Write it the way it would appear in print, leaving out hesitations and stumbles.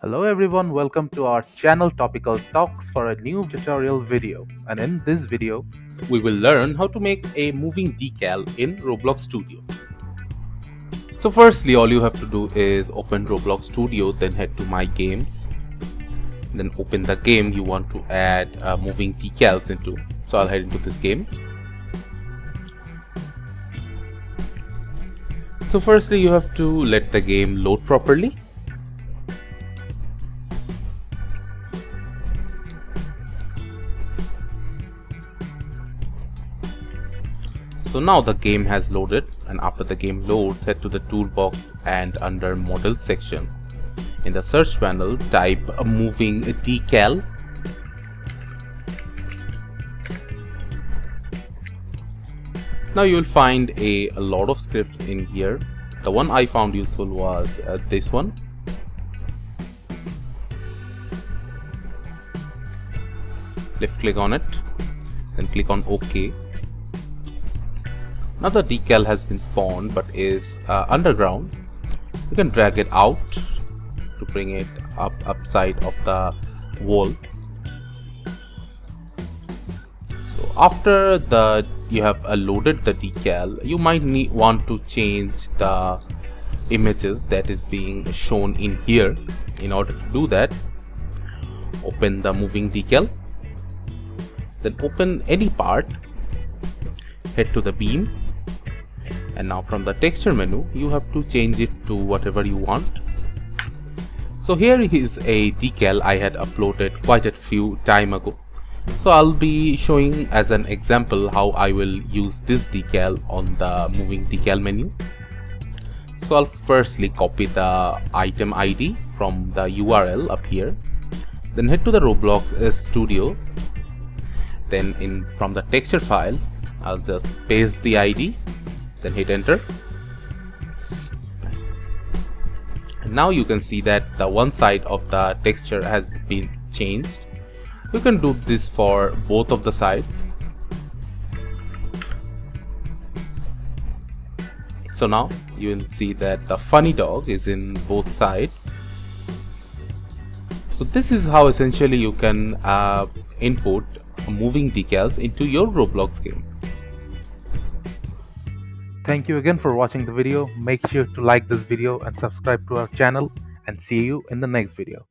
Hello everyone, welcome to our channel Topical Talks for a new tutorial video. And in this video, we will learn how to make a moving decal in Roblox Studio. So firstly, all you have to do is open Roblox Studio, then head to My Games, then open the game you want to add moving decals into. So I'll head into this game. So firstly, you have to let the game load properly. So now the game has loaded, and after the game loads, head to the toolbox and under model section. In the search panel, type a moving decal. Now you will find a lot of scripts in here. The one I found useful was this one. Left click on it, then click on OK. Now the decal has been spawned but is underground. You can drag it out to bring it upside of the wall. So after you have loaded the decal, you might want to change the images that is being shown in here. In order to do that, open the moving decal, then open any part, head to the beam, and now from the texture menu you have to change it to whatever you want. So here is a decal I had uploaded quite a few time ago. So I'll be showing as an example how I will use this decal on the moving decal menu. So I'll firstly copy the item ID from the URL up here, then head to the Roblox Studio, then from the texture file I'll just paste the ID, then hit enter. And now you can see that the one side of the texture has been changed. You can do this for both of the sides. So now you will see that the funny dog is in both sides. So this is how essentially you can input moving decals into your Roblox game. thank you again for watching the video. Make sure to like this video and subscribe to our channel, and see you in the next video.